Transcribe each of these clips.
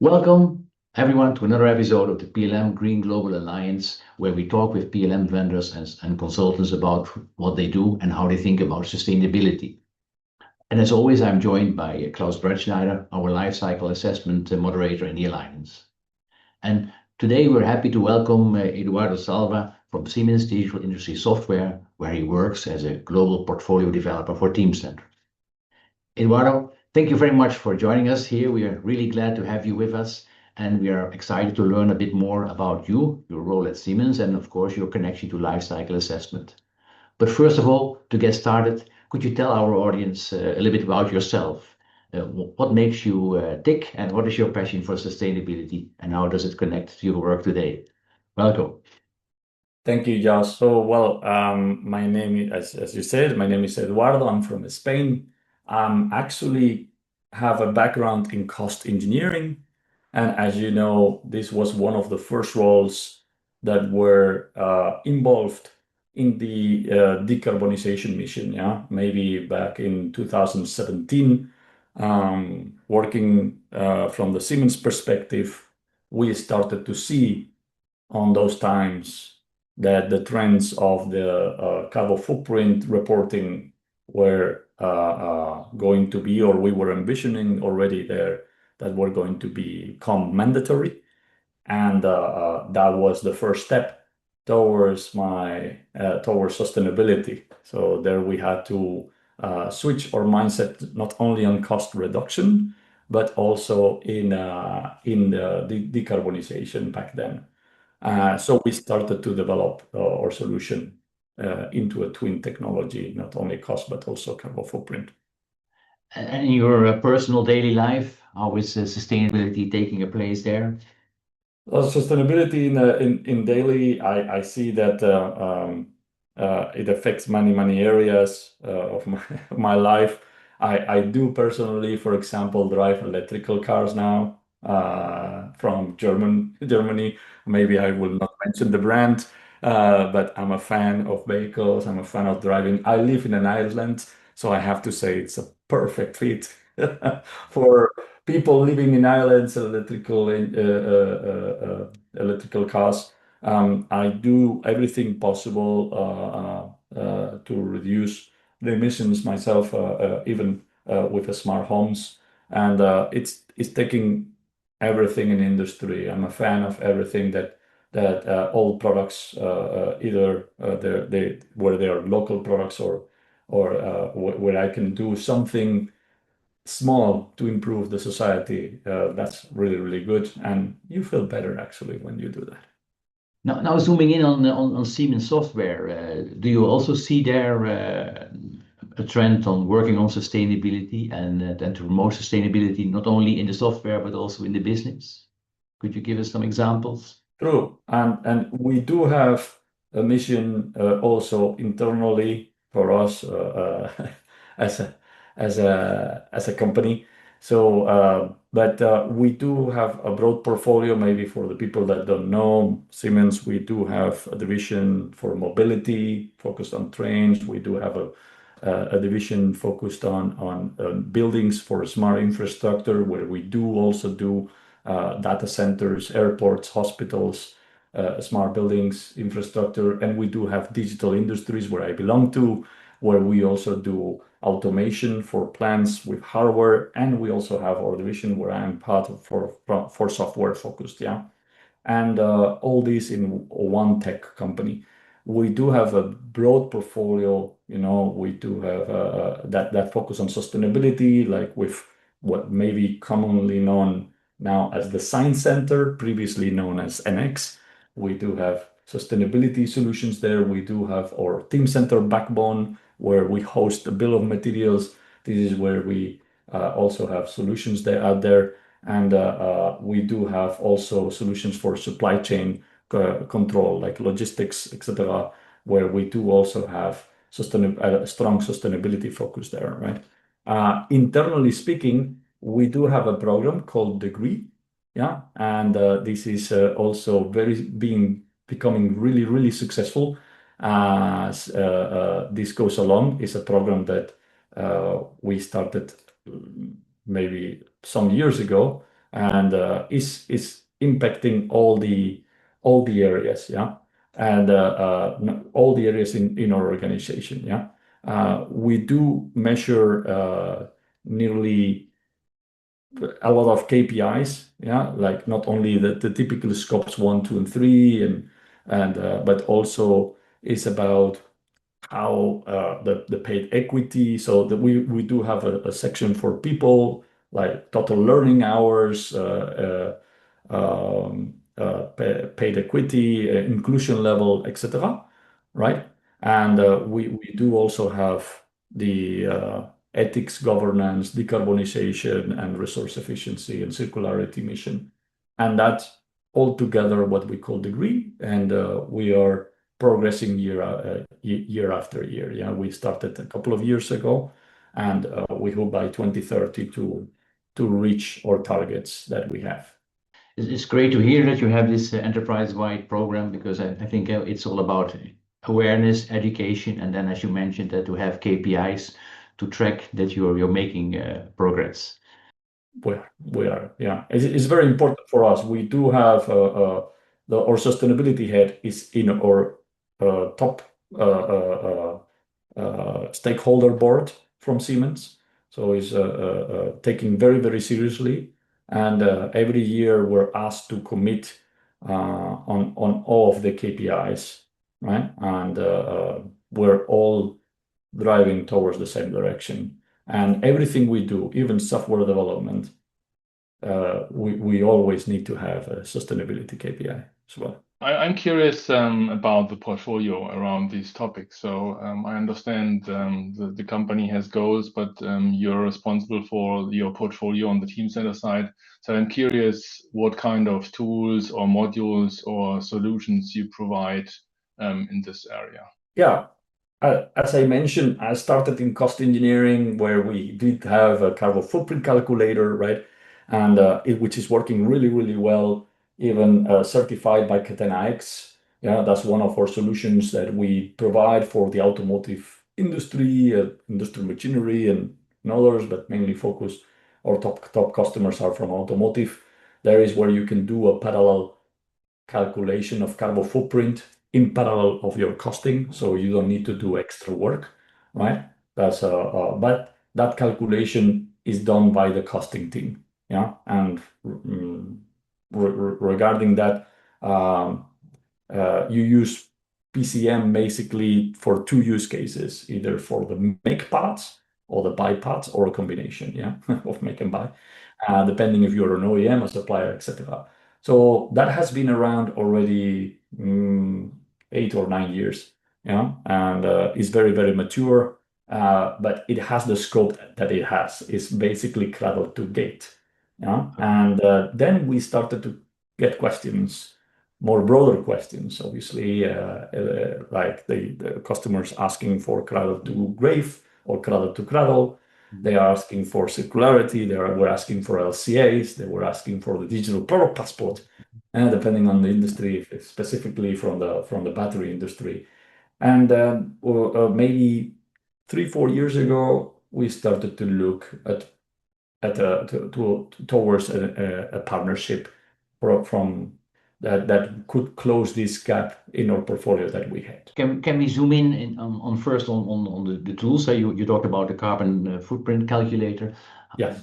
Welcome, everyone, to another episode of the PLM Green Global Alliance, where we talk with PLM vendors and consultants about what they do and how they think about sustainability. And as always, I'm joined by Klaus Brettschneider, our lifecycle assessment moderator in the Alliance. And today we're happy to welcome Eduardo Salva from Siemens Digital Industries Software, where he works as a global portfolio developer for Teamcenter. Eduardo, thank you very much for joining us here. We are really glad to have you with us, and we are excited to learn a bit more about you, your role at Siemens, and of course, your connection to lifecycle assessment. But first of all, to get started, could you tell our audience a little bit about yourself? What makes you tick, and what is your passion for sustainability, and how does it connect to your work today? Welcome. Thank you, Josh. My name is, as you said, my name is Eduardo. I'm from Spain. Actually have a background in cost engineering. And as you know, this was one of the first roles that were involved in the decarbonization mission, maybe back in 2017. Working from the Siemens perspective, we started to see on those times that the trends of the carbon footprint reporting were going to be, or we were envisioning already there, that were going to become mandatory. And that was the first step towards sustainability. So there we had to switch our mindset not only on cost reduction, but also in the decarbonization back then. So we started to develop our solution into a twin technology, not only cost, but also carbon footprint. And in your personal daily life, how is sustainability taking a place there? Sustainability in daily, I see that it affects many areas of my life. I do personally, for example, drive electrical cars now from Germany. Maybe I will not mention the brand, but I'm a fan of vehicles. I'm a fan of driving. I live in an island, so I have to say it's a perfect fit for people living in islands, electrical cars. I do everything possible to reduce the emissions myself, even with the smart homes. And it's taking everything in industry. I'm a fan of everything that all products, either where they are local products or where I can do something small to improve the society. That's really good, and you feel better actually when you do that. Now zooming in on Siemens software, do you also see there a trend on working on sustainability and to promote sustainability not only in the software but also in the business? Could you give us some examples? True, and we do have a mission also internally for us as a company. So, but we do have a broad portfolio. Maybe for the people that don't know Siemens, we do have a division for mobility focused on trains. We do have a division focused on buildings for smart infrastructure, where we do also do data centers, airports, hospitals, smart buildings, infrastructure. And we do have digital industries, where I belong to, where we also do automation for plants with hardware. And we also have our division where I'm part of for software focused, and all this in one tech company. We do have a broad portfolio, we do have that focus on sustainability, like with what may be commonly known now as the Science Center, previously known as NX. We do have sustainability solutions there. We do have our Teamcenter backbone, where we host the bill of materials. This is where we also have solutions out there. And we do have also solutions for supply chain control, like logistics, etc., where we do also have strong sustainability focus there, right? Internally speaking, we do have a program called Degree, and this is also becoming really successful as this goes along. It's a program that we started maybe some years ago, and is impacting all the areas, yeah, and all the areas in our organization, yeah. We do measure nearly a lot of KPIs, yeah, like not only the typical scopes 1, 2, and 3, and but also is about how the paid equity. So that we do have a section for people, like total learning hours, paid equity, inclusion level, etc. Right? And we do also have the ethics, governance, decarbonization, and resource efficiency and circularity mission. And that's all together what we call the green. And we are progressing year after year. Yeah, we started a couple of years ago, and we hope by 2030 to reach our targets that we have. It's great to hear that you have this enterprise-wide program, because I think it's all about awareness, education, and then, as you mentioned, to have KPIs to track that you're making progress. We are, yeah. It's very important for us. We do have our sustainability head is in our top stakeholder board from Siemens. So he's taking very seriously. And every year we're asked to commit on all of the KPIs, right? And we're all driving towards the same direction. And everything we do, even software development, we always need to have a sustainability KPI as well. I'm curious about the portfolio around these topics. So I understand the company has goals, but you're responsible for your portfolio on the Teamcenter side. So I'm curious what kind of tools or modules or solutions you provide in this area. Yeah. As I mentioned, I started in cost engineering, where we did have a carbon footprint calculator, right? And which is working really well, even certified by Catena-X. Yeah, that's one of our solutions that we provide for the automotive industry, industrial machinery, and others, but mainly focus. Our top customers are from automotive. There is where you can do a parallel calculation of carbon footprint in parallel of your costing, so you don't need to do extra work, right? That's but that calculation is done by the costing team, yeah. And regarding that, you use PCM basically for two use cases, either for the make parts or the buy parts, or a combination, yeah, of make and buy, depending if you're an OEM, a supplier, etc. So that has been around already 8 or 9 years, yeah, and is very mature, but it has the scope that it has. It's basically cradle to gate, yeah. And then we started to get questions, more broader questions, obviously, like the customers asking for cradle to grave or cradle to cradle. They are asking for circularity. They were asking for LCAs. They were asking for the digital product passport, and depending on the industry, specifically from the battery industry. And maybe 3-4 years ago, we started to look towards a partnership from that could close this gap in our portfolio that we had. Can we zoom in on first on the tools? So you talked about the carbon footprint calculator. Yes.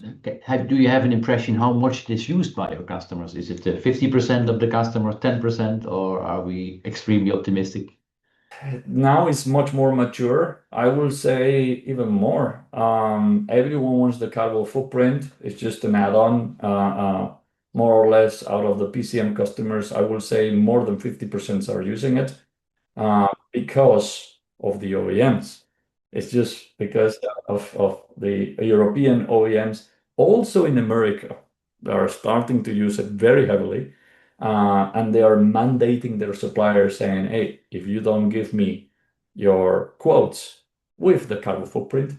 Do you have an impression how much it is used by your customers? Is it 50% of the customers, 10%, or are we extremely optimistic? Now it's much more mature. I will say even more. Everyone wants the carbon footprint. It's just an add-on. More or less, out of the PCM customers, I will say more than 50% are using it because of the OEMs. It's just because of the European OEMs. Also in America, they are starting to use it very heavily. And they are mandating their suppliers, saying, hey, if you don't give me your quotes with the carbon footprint,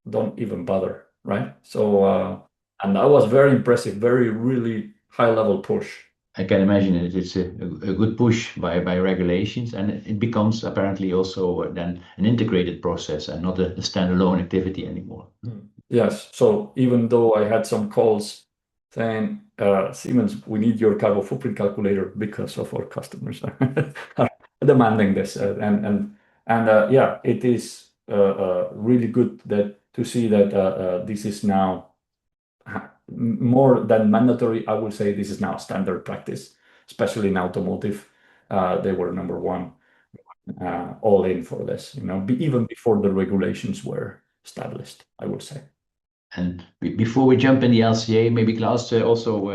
don't even bother, right? So, and that was very impressive, really high-level push. I can imagine it's a good push by regulations, and it becomes apparently also then an integrated process and not a standalone activity anymore. Yes. So even though I had some calls saying, Siemens, we need your carbon footprint calculator because of our customers are demanding this. Yeah, it is really good to see that this is now more than mandatory. I would say this is now standard practice, especially in automotive. They were number one, all in for this, even before the regulations were established, I would say. And before we jump in the LCA, maybe Klaus, also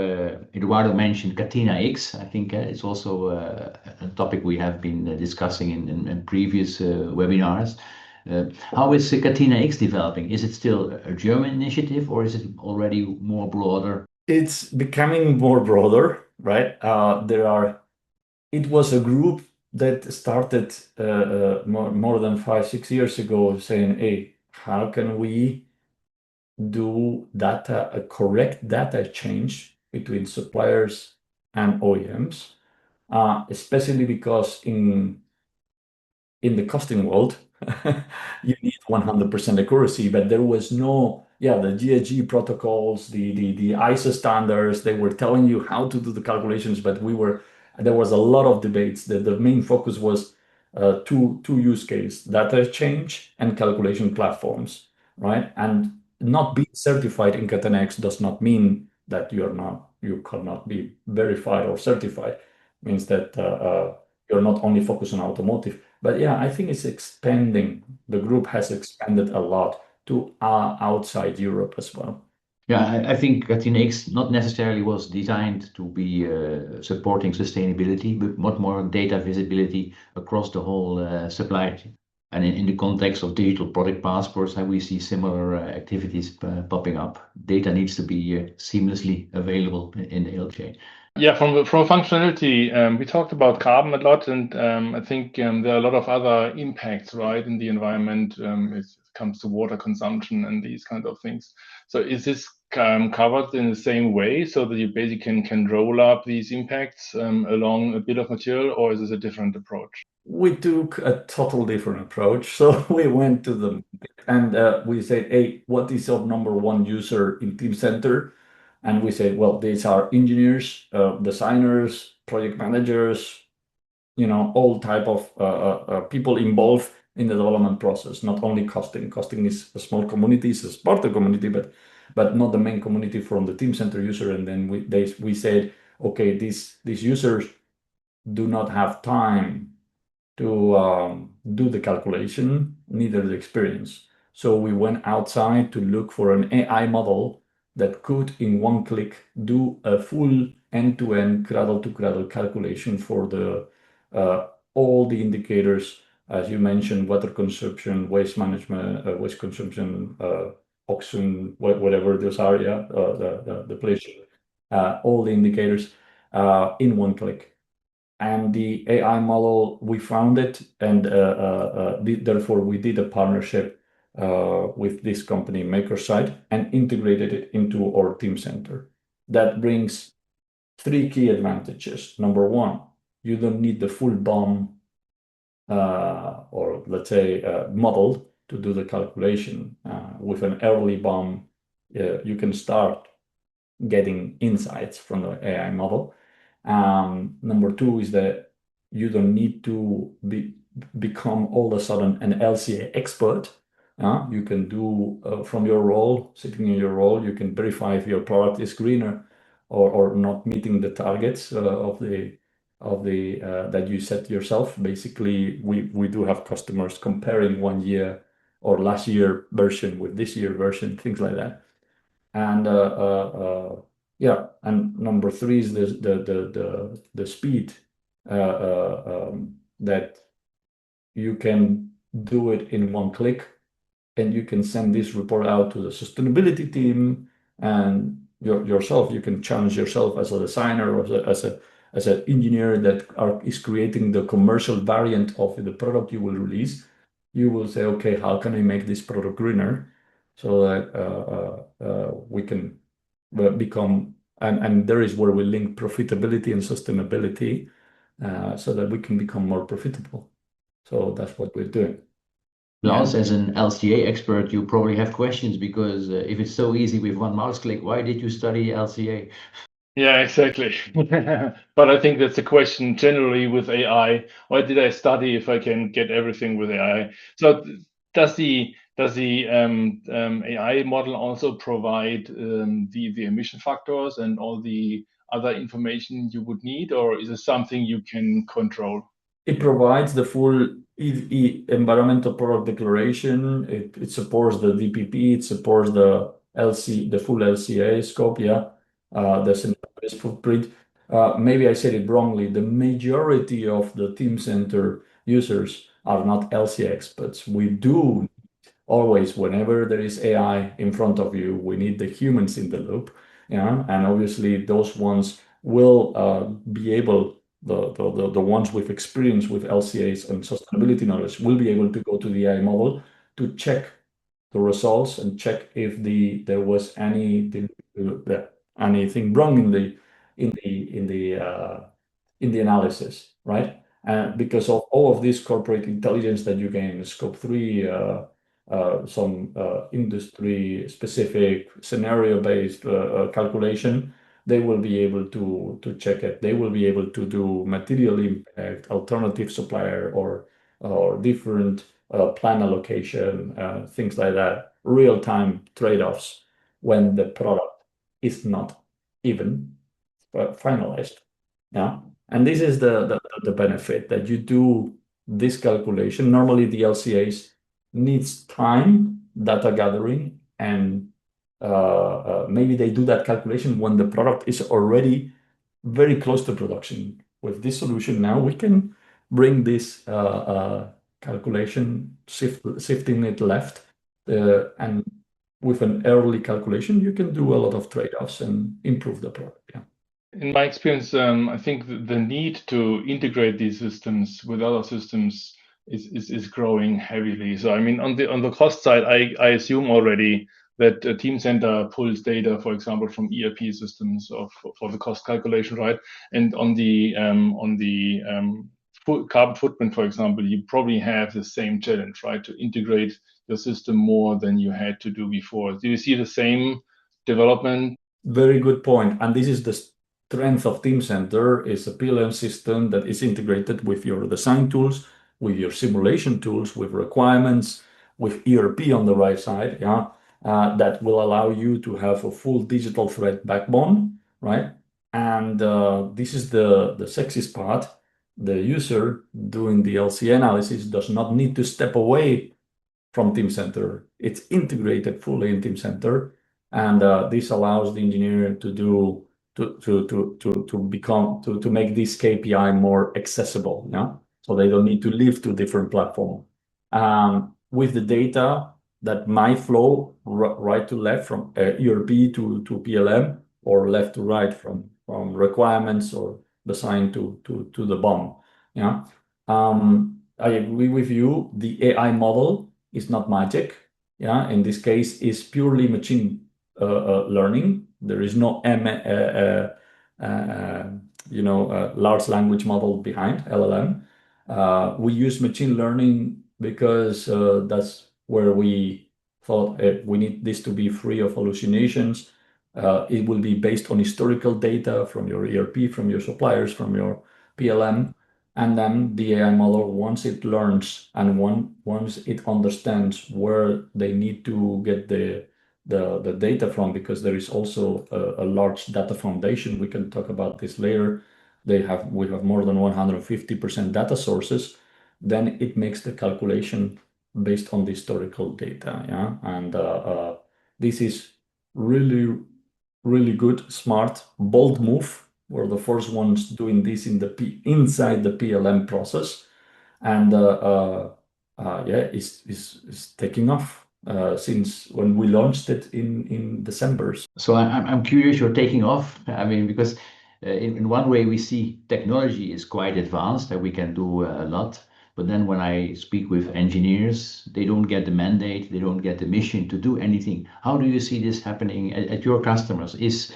Eduardo mentioned Catena X. I think it's also a topic we have been discussing in previous webinars. How is Catena X developing? Is it still a German initiative, or is it already more broader? It's becoming more broader, right? It was a group that started more than 5-6 years ago, saying, "Hey, how can we do a correct data exchange between suppliers and OEMs, especially because in the costing world, you need 100% accuracy, but there was no, the GHG protocols, the ISO standards, they were telling you how to do the calculations, but there was a lot of debates. The main focus was two use case, data exchange and calculation platforms, right? And not being certified in Catena X does not mean that you cannot be verified or certified. It means that you're not only focused on automotive. But yeah, I think it's expanding. The group has expanded a lot to outside Europe as well. Yeah, I think Catena X not necessarily was designed to be supporting sustainability, but much more data visibility across the whole supply chain. And in the context of digital product passports, we see similar activities popping up. Data needs to be seamlessly available in the LCA. Yeah, from functionality, we talked about carbon a lot, and I think there are a lot of other impacts, right, in the environment. It comes to water consumption and these kind of things. So is this covered in the same way, so that you basically can roll up these impacts along a bill of material, or is this a different approach? We took a total different approach. So we went to them and we said, "Hey, what is our number one user in Teamcenter?" And we said, well, these are engineers, designers, project managers, all type of people involved in the development process, not only costing. Costing is a small community, it's a smarter community, but not the main community from the Teamcenter user. And then we said, okay, these users do not have time to do the calculation, neither the experience. So we went outside to look for an AI model that could, in one click, do a full end-to-end cradle-to-cradle calculation for all the indicators, as you mentioned, water consumption, waste management, waste consumption, oxygen, whatever those are, the place, all the indicators in one click. And the AI model, we found it, and therefore we did a partnership with this company, MakerSite, and integrated it into our Teamcenter. That brings 3 key advantages. Number one, you don't need the full BOM or let's say model to do the calculation. With an early BOM, you can start getting insights from the AI model. Number two is that you don't need to become all of a sudden an LCA expert. You can do from your role, sitting in your role, you can verify if your product is greener or not meeting the targets that you set yourself. Basically, we do have customers comparing 1 year or last year version with this year version, things like that. And and number three is the speed that you can do it in one click, and you can send this report out to the sustainability team, and yourself, you can challenge yourself as a designer or as an engineer that is creating the commercial variant of the product you will release. You will say, okay, how can I make this product greener so that we can become, and there is where we link profitability and sustainability so that we can become more profitable. So that's what we're doing. Klaus, as an LCA expert, you probably have questions, because if it's so easy with one mouse click, why did you study LCA? Yeah, exactly. But I think that's a question generally with AI. Why did I study if I can get everything with AI? So does the AI model also provide the emission factors and all the other information you would need, or is it something you can control? It provides the full environmental product declaration. It supports the DPP. It supports the full LCA scope. Yeah, the scenario footprint. Maybe I said it wrongly. The majority of the Teamcenter users are not LCA experts. We do always, whenever there is AI in front of you, we need the humans in the loop. Yeah, and obviously those ones will be able, the ones with experience with LCAs and sustainability knowledge will be able to go to the AI model to check the results and check if there was anything wrong in the analysis, right? Because of all of this corporate intelligence that you gain in Scope 3, some industry-specific scenario-based calculation, they will be able to check it. They will be able to do material impact, alternative supplier, or different plan allocation, things like that, real-time trade-offs when the product is not even finalized. Yeah. And this is the benefit that you do this calculation. Normally, the LCAs needs time, data gathering, and maybe they do that calculation when the product is already very close to production. With this solution now, we can bring this calculation, shifting it left, and with an early calculation, you can do a lot of trade-offs and improve the product. Yeah. In my experience, I think the need to integrate these systems with other systems is growing heavily. So I mean, on the cost side, I assume already that Teamcenter pulls data, for example, from ERP systems for the cost calculation, right? And on the carbon footprint, for example, you probably have the same challenge, right? To integrate your system more than you had to do before. Do you see the same development? Very good point. And this is the strength of Teamcenter, is a PLM system that is integrated with your design tools, with your simulation tools, with requirements, with ERP on the right side. Yeah, that will allow you to have a full digital thread backbone, right? And this is the sexiest part. The user doing the LCA analysis does not need to step away from Teamcenter. It's integrated fully in Teamcenter, and this allows the engineer to make this KPI more accessible. Yeah, so they don't need to leave to different platform. With the data that might flow right to left from ERP to PLM, or left to right from requirements or design to the BOM. Yeah, I agree with you. The AI model is not magic. Yeah, in this case, is purely machine learning. There is no large language model behind LLM. We use machine learning because that's where we thought we need this to be free of hallucinations. It will be based on historical data from your ERP, from your suppliers, from your PLM. And then the AI model, once it learns and once it understands where they need to get the data from, because there is also a large data foundation. We can talk about this later. We have more than 150% data sources. Then it makes the calculation based on the historical data. Yeah, and this is really, really good, smart, bold move. We're the first ones doing this inside the PLM process, and yeah, it's taking off since when we launched it in December. So I'm curious, you're taking off. I mean, because in one way we see technology is quite advanced, that we can do a lot. But then when I speak with engineers, they don't get the mandate, they don't get the mission to do anything. How do you see this happening at your customers? Is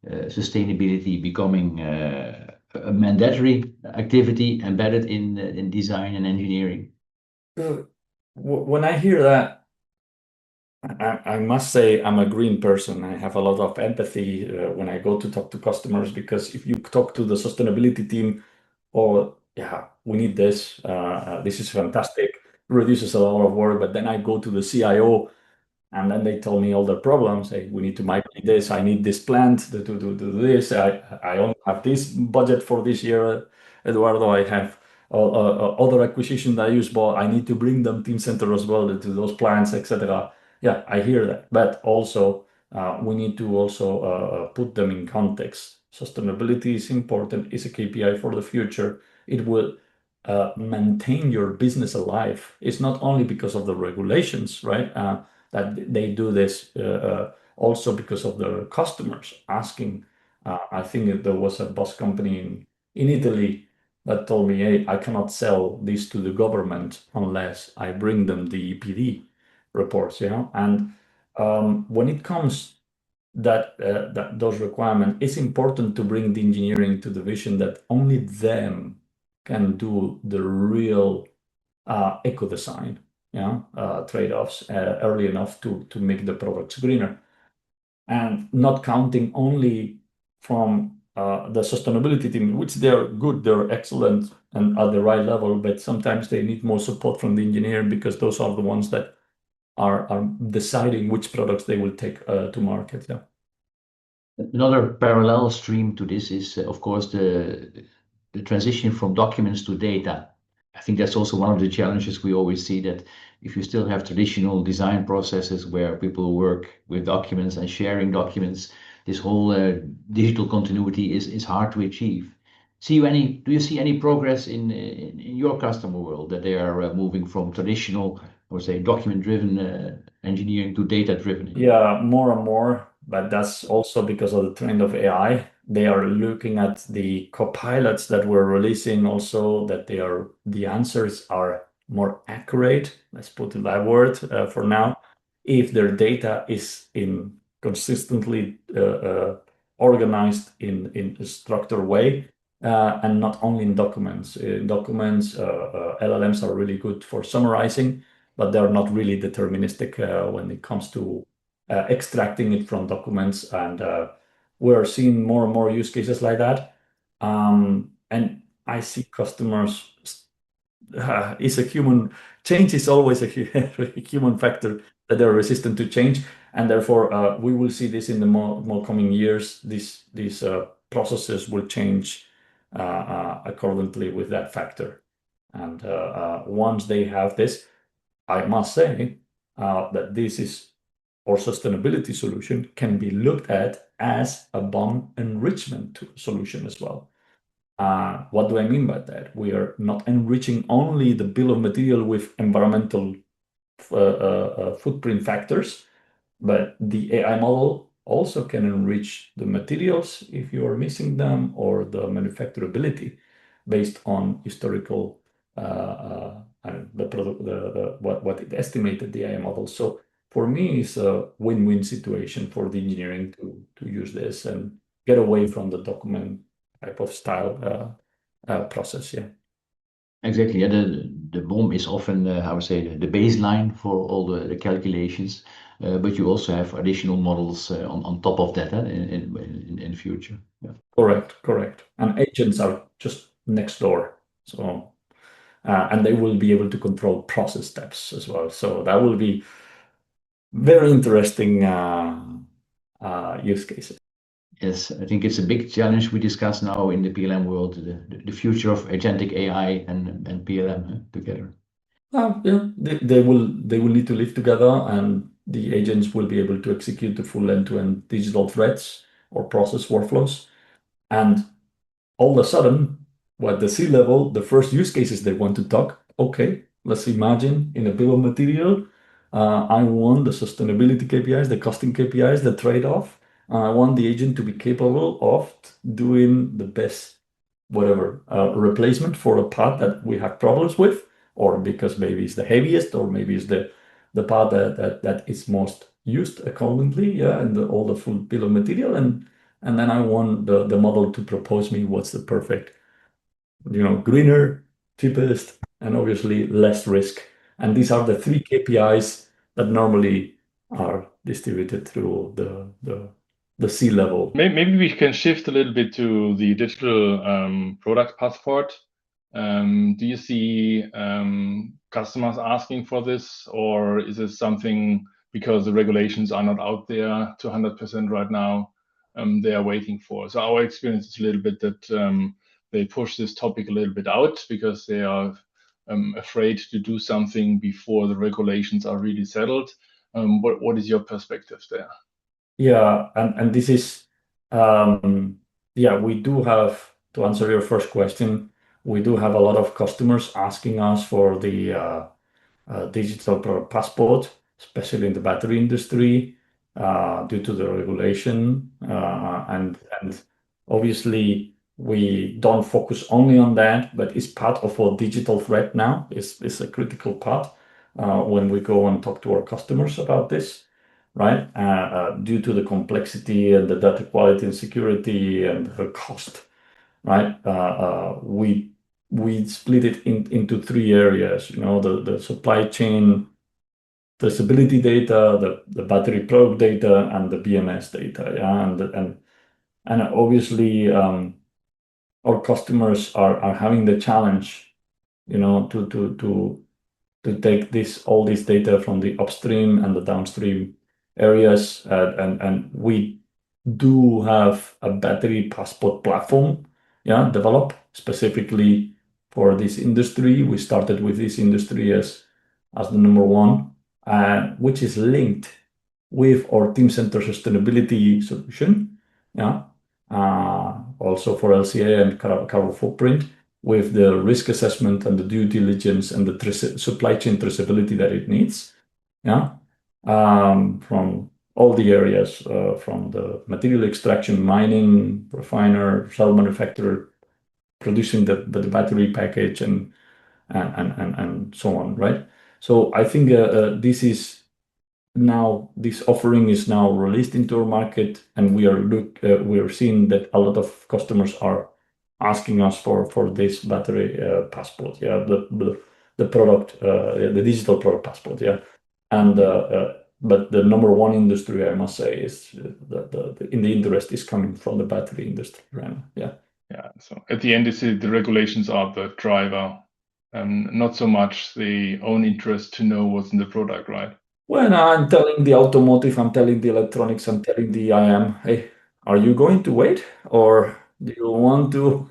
sustainability becoming a mandatory activity embedded in design and engineering? When I hear that, I must say I'm a green person. I have a lot of empathy when I go to talk to customers, because if you talk to the sustainability team, or yeah, we need this. This is fantastic. Reduces a lot of work. But then I go to the CIO, and then they tell me all their problems. Hey, we need to migrate this. I need this plant to do this. I only have this budget for this year, Eduardo. I have other acquisition that I use, but I need to bring them Teamcenter as well to those plants, etc. Yeah, I hear that. But also, we need to also put them in context. Sustainability is important. It's a KPI for the future. It will maintain your business alive. It's not only because of the regulations, right? That they do this also because of the customers asking. I think there was a bus company in Italy that told me, hey, I cannot sell this to the government unless I bring them the EPD reports, And when it comes that those requirements, it's important to bring the engineering to the vision that only them can do the real eco design, trade-offs early enough to make the products greener, and not counting only from the sustainability team, which they're good, they're excellent and at the right level, but sometimes they need more support from the engineer, because those are the ones that are deciding which products they will take to market. Yeah. Another parallel stream to this is, of course, the transition from documents to data. I think that's also one of the challenges we always see, that if you still have traditional design processes where people work with documents and sharing documents, this whole digital continuity is hard to achieve. Do you see any progress in your customer world, that they are moving from traditional, I would say, document-driven engineering to data-driven? Yeah, more and more, but that's also because of the trend of AI. They are looking at the copilots that we're releasing also, that the answers are more accurate, let's put it that word for now, if their data is in consistently organized in a structured way, and not only in documents. In documents, LLMs are really good for summarizing, but they're not really deterministic when it comes to extracting it from documents. And we're seeing more and more use cases like that. And I see customers, it's a human, change is always a human factor, that they're resistant to change. And therefore, we will see this in the more coming years. These processes will change accordingly with that factor. And once they have this, I must say that this is our sustainability solution can be looked at as a BOM enrichment solution as well. What do I mean by that? We are not enriching only the bill of material with environmental footprint factors, but the AI model also can enrich the materials if you are missing them, or the manufacturability based on historical the product, what it estimated the AI model. So for me, it's a win-win situation for the engineering to use this and get away from the document type of style process. Yeah. Exactly. Yeah, the BOM is often, I would say, the baseline for all the calculations, but you also have additional models on top of that in the future. Yeah. Correct. And agents are just next door. So, and they will be able to control process steps as well. So that will be very interesting use cases. Yes, I think it's a big challenge we discuss now in the PLM world, the future of agentic AI and PLM together. Yeah, they will need to live together, and the agents will be able to execute the full end-to-end digital threads or process workflows. And all of a sudden, what the C-level, the first use cases they want to talk, okay, let's imagine in a bill of material, I want the sustainability KPIs, the costing KPIs, the trade-off. I want the agent to be capable of doing the best, whatever, replacement for a part that we have problems with, or because maybe it's the heaviest, or maybe it's the part that is most used accordingly, and all the full bill of material. And then I want the model to propose me what's the perfect, greener, cheapest, and obviously less risk. And these are the three KPIs that normally are distributed through the C-level. Maybe we can shift a little bit to the digital product passport. Do you see customers asking for this, or is it something because the regulations are not out there to 100% right now, they are waiting for? So our experience is a little bit that they push this topic a little bit out because they are afraid to do something before the regulations are really settled. What is your perspective there? Yeah, and this is we do have, to answer your first question, we do have a lot of customers asking us for the digital product passport, especially in the battery industry, due to the regulation. And obviously, we don't focus only on that, but it's part of our digital thread now. It's a critical part when we go and talk to our customers about this, right? Due to the complexity and the data quality and security and the cost, right? We split it into three areas, the supply chain traceability data, the battery product data, and the BMS data. Yeah, and obviously our customers are having the challenge, to take all this data from the upstream and the downstream areas, and we do have a battery passport platform, developed specifically for this industry. We started with this industry as the number one, which is linked with our Teamcenter sustainability solution. Also for LCA and carbon footprint, with the risk assessment and the due diligence and the supply chain traceability that it needs. From all the areas, from the material extraction, mining, refiner, cell manufacturer, producing the battery package, and so on, right? So I think this offering is now released into our market, and we are seeing that a lot of customers are asking us for this battery passport, the product, the digital product passport, and but the number one industry, I must say, is in the interest is coming from the battery industry, right? Yeah. So at the end, the regulations are the driver, not so much the own interest to know what's in the product, right? When I'm telling the automotive, I'm telling the electronics, I'm telling the IM, hey, are you going to wait, or do you want to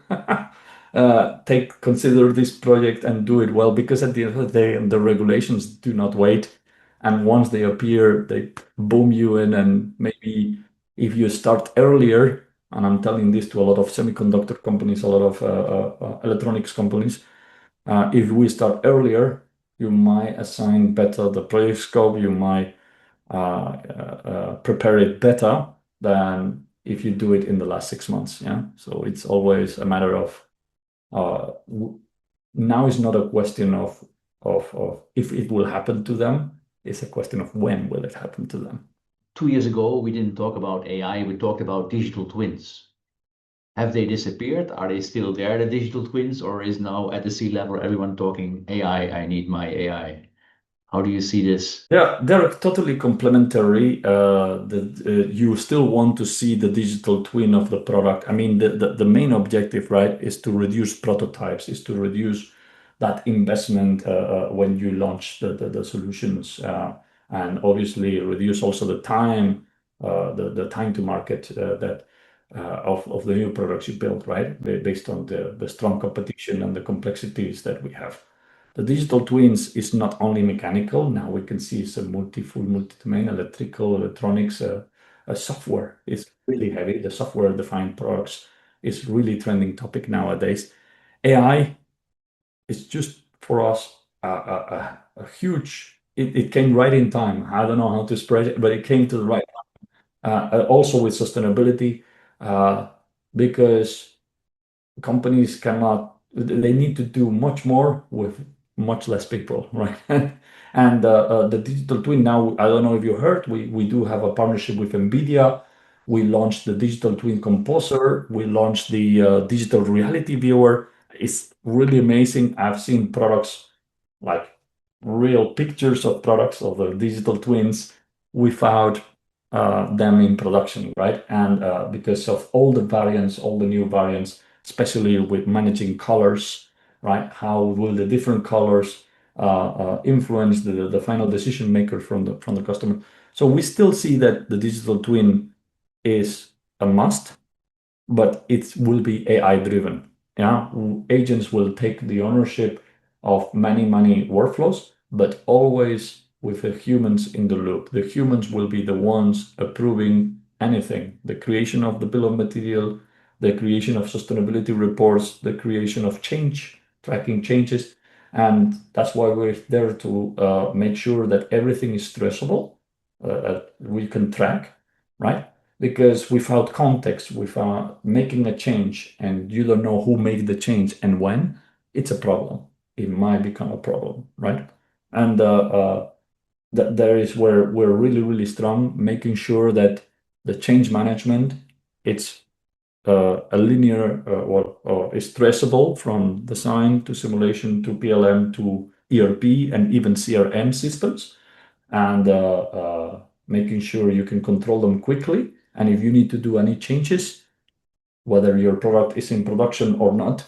consider this project and do it well? Because at the end of the day, the regulations do not wait. And once they appear, they boom you in. And maybe if you start earlier, and I'm telling this to a lot of semiconductor companies, a lot of electronics companies, if we start earlier, you might assign better the project scope, you might prepare it better than if you do it in the last 6 months. So it's always a matter of now is not a question of if it will happen to them. It's a question of when will it happen to them. 2 years ago, we didn't talk about AI, we talked about digital twins. Have they disappeared? Are they still there, the digital twins, or is now at the C-level everyone talking AI, I need my AI? How do you see this? Yeah, they're totally complementary. You still want to see the digital twin of the product. I mean, the main objective, right, is to reduce prototypes, is to reduce that investment when you launch the solutions, and obviously reduce also the time, the time to market that of the new products you build, right, based on the strong competition and the complexities that we have. The digital twins is not only mechanical. Now we can see it's a multi-domain, electrical, electronics, software. It's really heavy. The software-defined products is really trending topic nowadays. AI is just for us a huge. It came right in time. I don't know how to spread it, but it came to the right time. Also with sustainability, because companies they need to do much more with much less people, right? And the digital twin now, I don't know if you heard, we do have a partnership with NVIDIA. We launched the digital twin composer. We launched the digital reality viewer. It's really amazing. I've seen products, like real pictures of products of the digital twins, without them in production, right? And because of all the variants, all the new variants, especially with managing colors, right? How will the different colors influence the final decision maker from the customer? So we still see that the digital twin is a must, but it will be AI driven. Yeah, agents will take the ownership of many workflows, but always with the humans in the loop. The humans will be the ones approving anything: the creation of the bill of material, the creation of sustainability reports, the creation of change, tracking changes. And that's why we're there to make sure that everything is traceable, that we can track, right? Because without context, without making a change, and you don't know who made the change and when, it's a problem. It might become a problem, right? And there is where we're really strong, making sure that the change management, it's a linear, or is traceable from design to simulation to PLM to ERP and even CRM systems, and making sure you can control them quickly. And if you need to do any changes, whether your product is in production or not,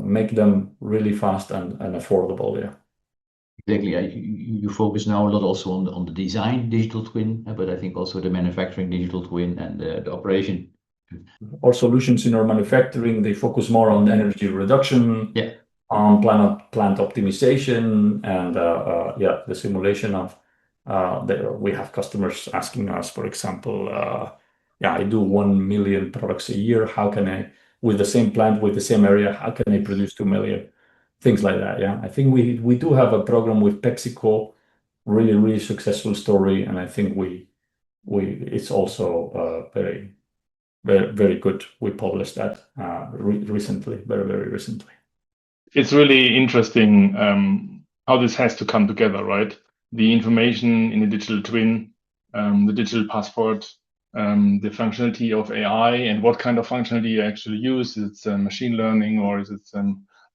make them really fast and affordable. Yeah. Exactly. You focus now a lot also on the design digital twin, but I think also the manufacturing digital twin and the operation. Our solutions in our manufacturing, they focus more on energy reduction, Yeah. on plant optimization, and the simulation of we have customers asking us, for example, I do 1 million products a year. How can I, with the same plant, with the same area, how can I produce 2 million? Things like that. Yeah, I think we do have a program with PepsiCo, really successful story, and I think it's also very good. We published that recently, very recently. It's really interesting how this has to come together, right? The information in the digital twin, the digital passport, the functionality of AI, and what kind of functionality you actually use. Is it machine learning, or is it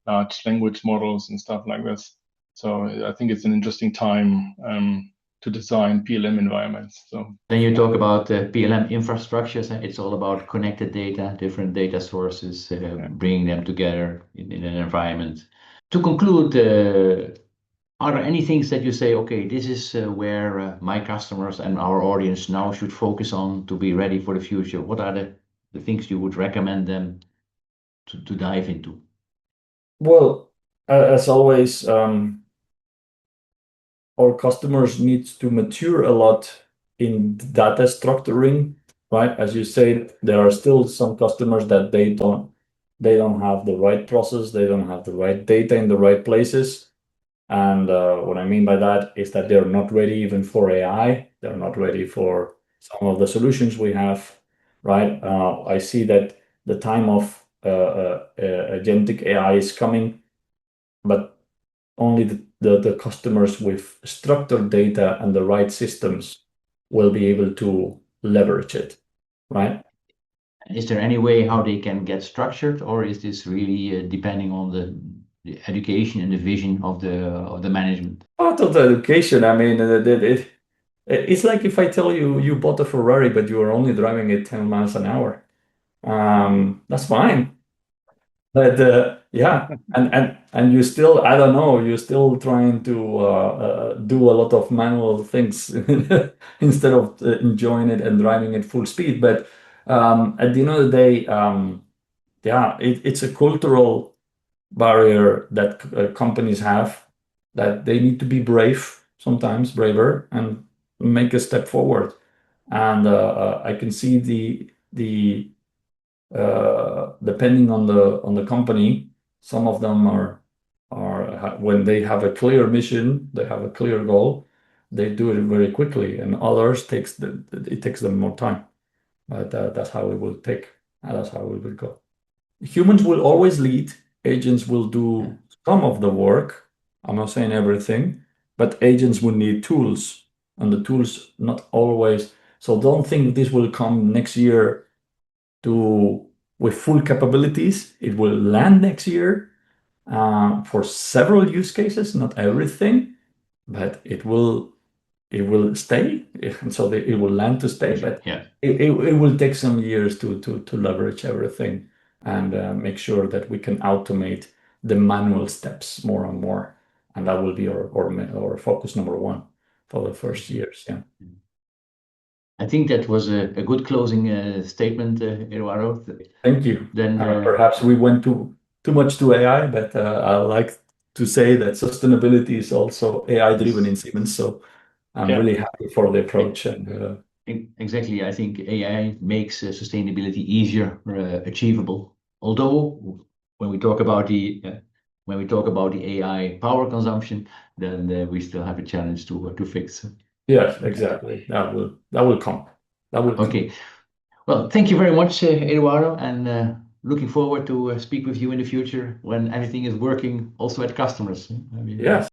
large language models and stuff like this? So I think it's an interesting time to design PLM environments. So then you talk about PLM infrastructures, and it's all about connected data, different data sources, bringing them together in an environment. To conclude, are there any things that you say, okay, this is where my customers and our audience now should focus on to be ready for the future? What are the things you would recommend them to dive into? Well, as always, our customers need to mature a lot in data structuring, right? As you say, there are still some customers that they don't have the right process, they don't have the right data in the right places. And what I mean by that is that they're not ready even for AI. They're not ready for some of the solutions we have, right? I see that the time of agentic AI is coming, but only the customers with structured data and the right systems will be able to leverage it, right? Is there any way how they can get structured, or is this really depending on the education and the vision of the management? Part of the education, I mean, it's like if I tell you bought a Ferrari, but you are only driving it 10 miles an hour. That's fine. But yeah, and you still, I don't know, you're still trying to do a lot of manual things instead of enjoying it and driving it full speed. But at the end of the day, it's a cultural barrier that companies have, that they need to be brave, sometimes braver, and make a step forward. And I can see the depending on the company, some of them are when they have a clear mission, they have a clear goal, they do it very quickly, and others it takes them more time. But that's how it will take, and that's how it will go. Humans will always lead. Agents will do some of the work. I'm not saying everything, but agents will need tools, and the tools not always. So don't think this will come next year with full capabilities. It will land next year for several use cases, not everything, but it will it will stay, and so it will land to stay. But Yeah. it will take some years to leverage everything and make sure that we can automate the manual steps more and more, and that will be our focus number one for the first years. Yeah. I think that was a good closing statement, Eduardo. Thank you. Then Perhaps we went too much to AI, but I like to say that sustainability is also AI driven in Siemens. So I'm really happy for the approach. And exactly, I think AI makes sustainability easier achievable. Although when we talk about the AI power consumption, then we still have a challenge to fix. Yes, exactly. That will come. Okay. Well, thank you very much, Eduardo, and looking forward to speak with you in the future when everything is working also at customers. I mean, Yes.